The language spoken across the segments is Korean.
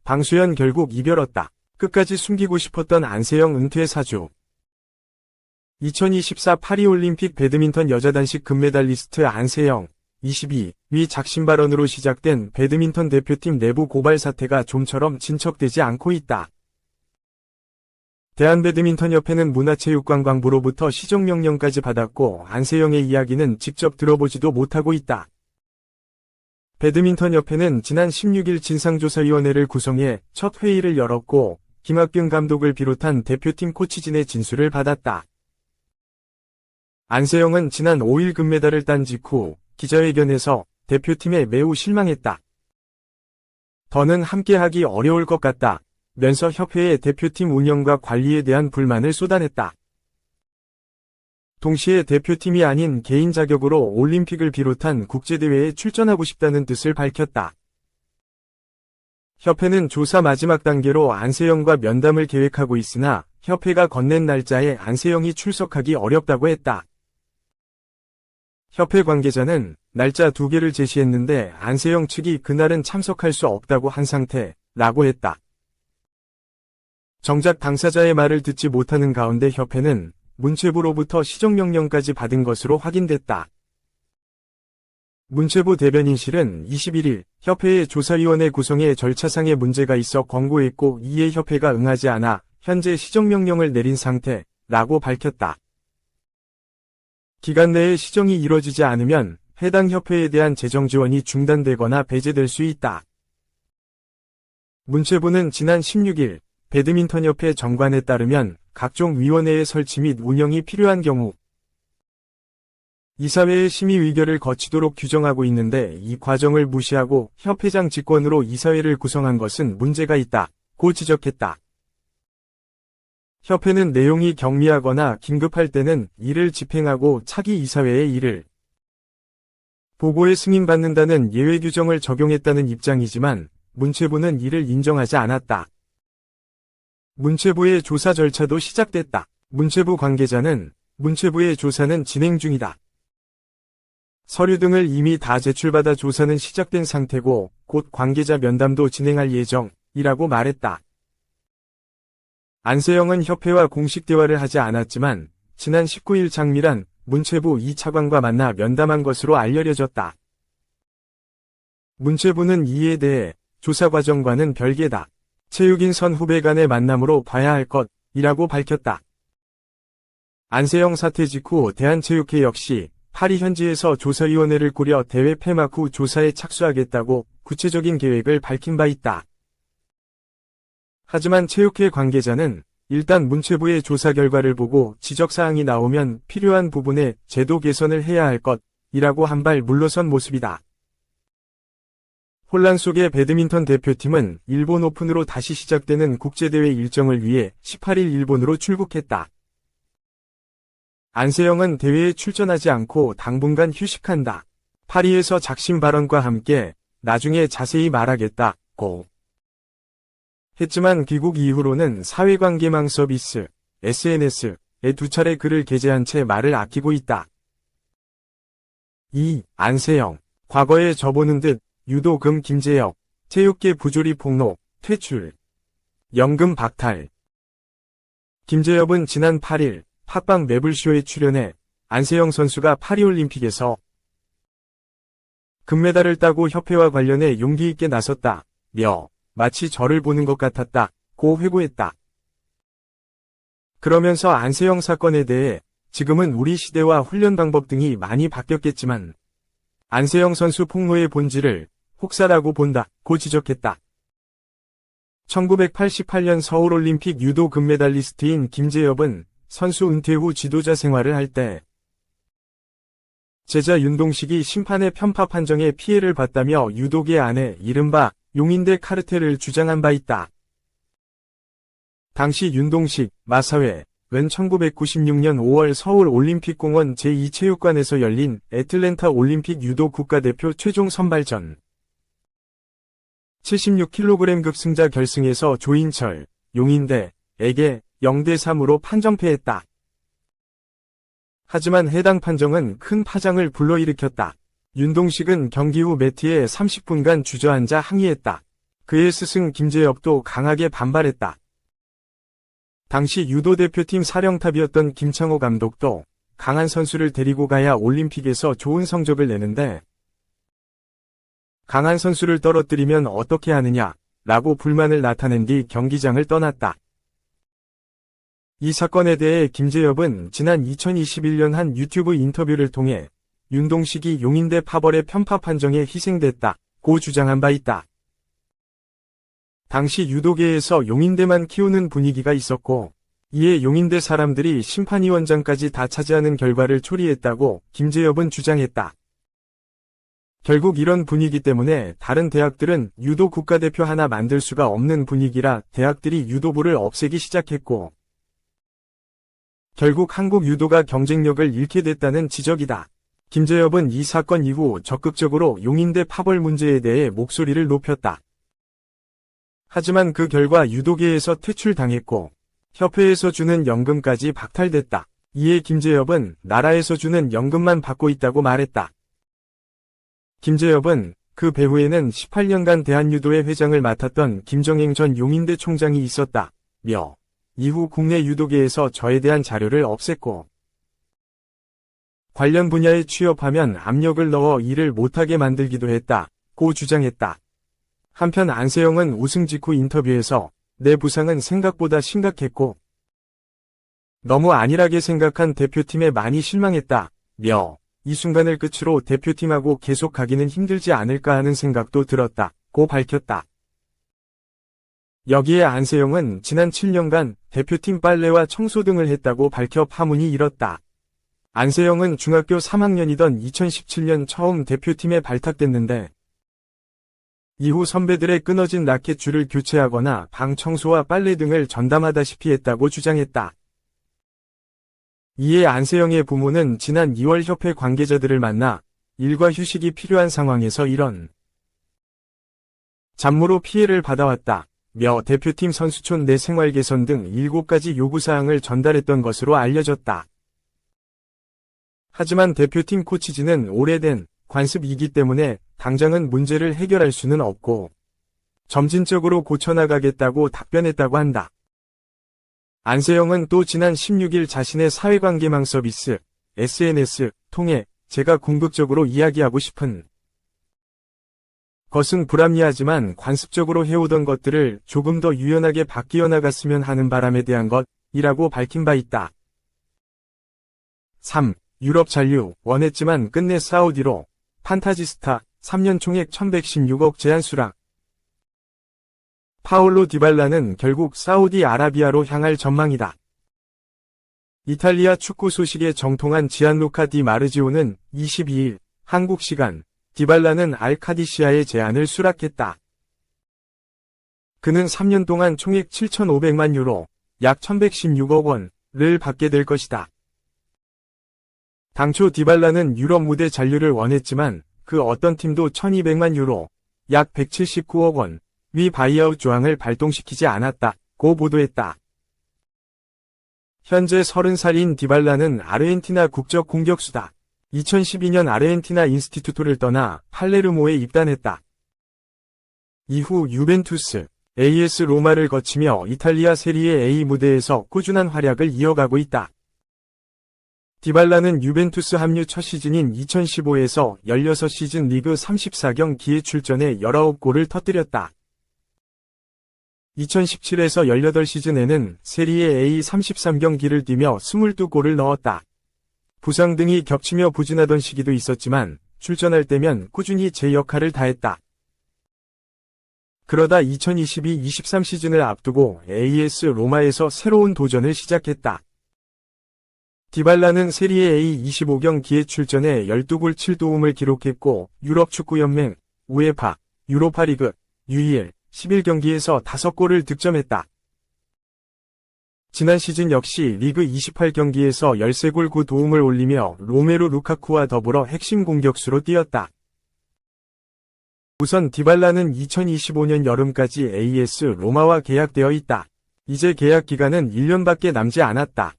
방수연 결국 이별었다. 끝까지 숨기고 싶었던 안세영 은퇴 사주. 2024 파리올림픽 배드민턴 여자 단식 금메달리스트 안세영, 22위 작심 발언으로 시작된 배드민턴 대표팀 내부 고발 사태가 좀처럼 진척되지 않고 있다. 대한배드민턴협회는 문화체육관광부로부터 시정명령까지 받았고 안세영의 이야기는 직접 들어보지도 못하고 있다. 배드민턴협회는 지난 16일 진상조사위원회를 구성해 첫 회의를 열었고 김학균 감독을 비롯한 대표팀 코치진의 진술을 받았다. 안세영은 지난 5일 금메달을 딴 직후 기자회견에서 대표팀에 매우 실망했다. 더는 함께하기 어려울 것 같다. 면서 협회의 대표팀 운영과 관리에 대한 불만을 쏟아냈다. 동시에 대표팀이 아닌 개인 자격으로 올림픽을 비롯한 국제대회에 출전하고 싶다는 뜻을 밝혔다. 협회는 조사 마지막 단계로 안세영과 면담을 계획하고 있으나 협회가 건넨 날짜에 안세영이 출석하기 어렵다고 했다. 협회 관계자는 날짜 2개를 제시했는데 안세영 측이 그날은 참석할 수 없다고 한 상태라고 했다. 정작 당사자의 말을 듣지 못하는 가운데 협회는 문체부로부터 시정명령까지 받은 것으로 확인됐다. 문체부 대변인실은 21일 협회의 조사위원회 구성에 절차상의 문제가 있어 권고했고 이에 협회가 응하지 않아 현재 시정명령을 내린 상태라고 밝혔다. 기간 내에 시정이 이뤄지지 않으면 해당 협회에 대한 재정 지원이 중단되거나 배제될 수 있다. 문체부는 지난 16일 배드민턴협회 정관에 따르면 각종 위원회의 설치 및 운영이 필요한 경우 이사회의 심의 의결을 거치도록 규정하고 있는데 이 과정을 무시하고 협회장 직권으로 이사회를 구성한 것은 문제가 있다고 지적했다. 협회는 내용이 경미하거나 긴급할 때는 이를 집행하고 차기 이사회에 이를 보고에 승인받는다는 예외 규정을 적용했다는 입장이지만 문체부는 이를 인정하지 않았다. 문체부의 조사 절차도 시작됐다. 문체부 관계자는 문체부의 조사는 진행 중이다. 서류 등을 이미 다 제출받아 조사는 시작된 상태고 곧 관계자 면담도 진행할 예정이라고 말했다. 안세영은 협회와 공식 대화를 하지 않았지만 지난 19일 장미란 문체부 2차관과 만나 면담한 것으로 알려졌다. 문체부는 이에 대해 조사 과정과는 별개다. 체육인 선 후배 간의 만남으로 봐야 할 것이라고 밝혔다. 안세영 사태 직후 대한체육회 역시 파리 현지에서 조사위원회를 꾸려 대회 폐막 후 조사에 착수하겠다고 구체적인 계획을 밝힌 바 있다. 하지만 체육회 관계자는 일단 문체부의 조사 결과를 보고 지적사항이 나오면 필요한 부분에 제도 개선을 해야 할 것이라고 한 발 물러선 모습이다. 혼란 속에 배드민턴 대표팀은 일본 오픈으로 다시 시작되는 국제대회 일정을 위해 18일 일본으로 출국했다. 안세영은 대회에 출전하지 않고 당분간 휴식한다. 파리에서 작심 발언과 함께 나중에 자세히 말하겠다고 했지만 귀국 이후로는 사회관계망 서비스, SNS에 2차례 글을 게재한 채 말을 아끼고 있다. 안세영, 과거에 저보는 듯 유도금 김재혁, 체육계 부조리 폭로, 퇴출, 연금 박탈. 김재혁은 지난 8일 팟빵 매블쇼에 출연해 안세영 선수가 파리올림픽에서 금메달을 따고 협회와 관련해 용기 있게 나섰다며 마치 저를 보는 것 같았다고 회고했다. 그러면서 안세영 사건에 대해 지금은 우리 시대와 훈련 방법 등이 많이 바뀌었겠지만 안세영 선수 폭로의 본질을 혹사라고 본다고 지적했다. 1988년 서울올림픽 유도 금메달리스트인 김재엽은 선수 은퇴 후 지도자 생활을 할 때 제자 윤동식이 심판의 편파 판정에 피해를 봤다며 유도계 안에 이른바 용인대 카르텔을 주장한 바 있다. 당시 윤동식, 마사회는 1996년 5월 서울올림픽공원 제2체육관에서 열린 애틀랜타 올림픽 유도 국가대표 최종 선발전 76kg 승자 결승에서 조인철, 용인대에게 0대3으로 판정패했다. 하지만 해당 판정은 큰 파장을 불러일으켰다. 윤동식은 경기 후 매트에 30분간 주저앉아 항의했다. 그의 스승 김재엽도 강하게 반발했다. 당시 유도 대표팀 사령탑이었던 김창호 감독도 강한 선수를 데리고 가야 올림픽에서 좋은 성적을 내는데 강한 선수를 떨어뜨리면 어떻게 하느냐 라고 불만을 나타낸 뒤 경기장을 떠났다. 이 사건에 대해 김재엽은 지난 2021년 한 유튜브 인터뷰를 통해 윤동식이 용인대 파벌의 편파 판정에 희생됐다고 주장한 바 있다. 당시 유도계에서 용인대만 키우는 분위기가 있었고 이에 용인대 사람들이 심판위원장까지 다 차지하는 결과를 초리했다고 김재엽은 주장했다. 결국 이런 분위기 때문에 다른 대학들은 유도 국가대표 하나 만들 수가 없는 분위기라 대학들이 유도부를 없애기 시작했고 결국 한국 유도가 경쟁력을 잃게 됐다는 지적이다. 김재엽은 이 사건 이후 적극적으로 용인대 파벌 문제에 대해 목소리를 높였다. 하지만 그 결과 유도계에서 퇴출당했고 협회에서 주는 연금까지 박탈됐다. 이에 김재엽은 나라에서 주는 연금만 받고 있다고 말했다. 김재엽은 그 배후에는 18년간 대한유도회 회장을 맡았던 김정행 전 용인대 총장이 있었다며 이후 국내 유도계에서 저에 대한 자료를 없앴고 관련 분야에 취업하면 압력을 넣어 일을 못하게 만들기도 했다고 주장했다. 한편 안세영은 우승 직후 인터뷰에서 내 부상은 생각보다 심각했고 너무 안일하게 생각한 대표팀에 많이 실망했다며 이 순간을 끝으로 대표팀하고 계속 가기는 힘들지 않을까 하는 생각도 들었다고 밝혔다. 여기에 안세영은 지난 7년간 대표팀 빨래와 청소 등을 했다고 밝혀 파문이 일었다. 안세영은 중학교 3학년이던 2017년 처음 대표팀에 발탁됐는데 이후 선배들의 끊어진 라켓 줄을 교체하거나 방 청소와 빨래 등을 전담하다시피 했다고 주장했다. 이에 안세영의 부모는 지난 2월 협회 관계자들을 만나 일과 휴식이 필요한 상황에서 이런 잡무로 피해를 받아왔다며 대표팀 선수촌 내 생활 개선 등 7가지 요구사항을 전달했던 것으로 알려졌다. 하지만 대표팀 코치진은 오래된 관습이기 때문에 당장은 문제를 해결할 수는 없고 점진적으로 고쳐나가겠다고 답변했다고 한다. 안세영은 또 지난 16일 자신의 사회관계망 서비스 SNS 통해 제가 궁극적으로 이야기하고 싶은 것은 불합리하지만 관습적으로 해오던 것들을 조금 더 유연하게 바뀌어 나갔으면 하는 바람에 대한 것이라고 밝힌 바 있다. 3. 유럽 잔류 원했지만 끝내 사우디로 판타지스타 3년 총액 1116억 제한 수락. 파올로 디발라는 결국 사우디아라비아로 향할 전망이다. 이탈리아 축구 소식에 정통한 지안루카 디 마르지오는 22일 한국 시간 디발라는 알카디시아의 제안을 수락했다. 그는 3년 동안 총액 7,500만 유로, 약 1,116억 원을 받게 될 것이다. 당초 디발라는 유럽 무대 잔류를 원했지만 그 어떤 팀도 1,200만 유로, 약 179억 원, 위 바이아웃 조항을 발동시키지 않았다고 보도했다. 현재 30살인 디발라는 아르헨티나 국적 공격수다. 2012년 아르헨티나 인스티투토를 떠나 팔레르모에 입단했다. 이후 유벤투스, AS 로마를 거치며 이탈리아 세리에 A 무대에서 꾸준한 활약을 이어가고 있다. 디발라는 유벤투스 합류 첫 시즌인 2015에서 16시즌 리그 34경기에 출전해 19골을 터뜨렸다. 2017에서 18시즌에는 세리에 A 33경기를 뛰며 22골을 넣었다. 부상 등이 겹치며 부진하던 시기도 있었지만 출전할 때면 꾸준히 제 역할을 다했다. 그러다 2022-23 시즌을 앞두고 AS 로마에서 새로운 도전을 시작했다. 디발라는 세리에 A 25경기에 출전해 12골 7도움을 기록했고 유럽축구연맹, 우에파, 유로파리그, UEL 11경기에서 5골을 득점했다. 지난 시즌 역시 리그 28경기에서 13골 9도움을 올리며 로메루 루카쿠와 더불어 핵심 공격수로 뛰었다. 우선 디발라는 2025년 여름까지 AS 로마와 계약되어 있다. 이제 계약 기간은 1년밖에 남지 않았다.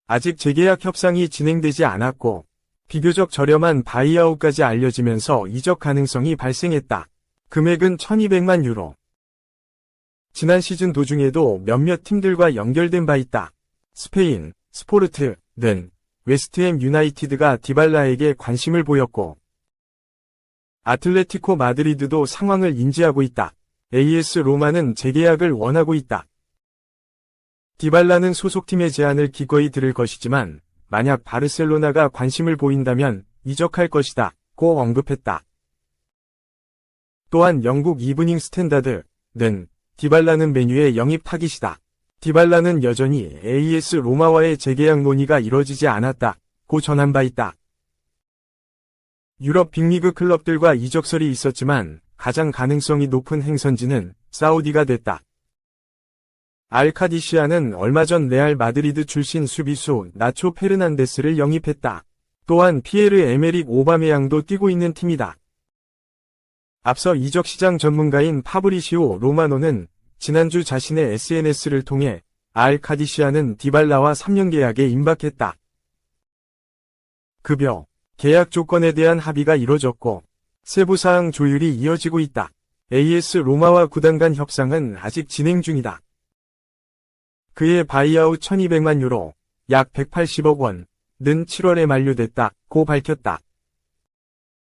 아직 재계약 협상이 진행되지 않았고 비교적 저렴한 바이아웃까지 알려지면서 이적 가능성이 발생했다. 금액은 1200만 유로. 지난 시즌 도중에도 몇몇 팀들과 연결된 바 있다. 스페인, 스포르트는 웨스트햄 유나이티드가 디발라에게 관심을 보였고, 아틀레티코 마드리드도 상황을 인지하고 있다. AS 로마는 재계약을 원하고 있다. 디발라는 소속팀의 제안을 기꺼이 들을 것이지만 만약 바르셀로나가 관심을 보인다면 이적할 것이다 고 언급했다. 또한 영국 이브닝 스탠다드는 디발라는 메뉴의 영입 타깃이다. 디발라는 여전히 AS 로마와의 재계약 논의가 이뤄지지 않았다고 전한 바 있다. 유럽 빅리그 클럽들과 이적설이 있었지만 가장 가능성이 높은 행선지는 사우디가 됐다. 알카디시아는 얼마 전 레알 마드리드 출신 수비수 나초 페르난데스를 영입했다. 또한 피에르 에메릭 오바메양도 뛰고 있는 팀이다. 앞서 이적 시장 전문가인 파브리시오 로마노는 지난주 자신의 SNS를 통해 알카디시아는 디발라와 3년 계약에 임박했다. 급여, 계약 조건에 대한 합의가 이뤄졌고 세부사항 조율이 이어지고 있다. AS 로마와 구단 간 협상은 아직 진행 중이다. 그의 바이아웃 1200만 유로, 약 180억 원은 7월에 만료됐다고 밝혔다.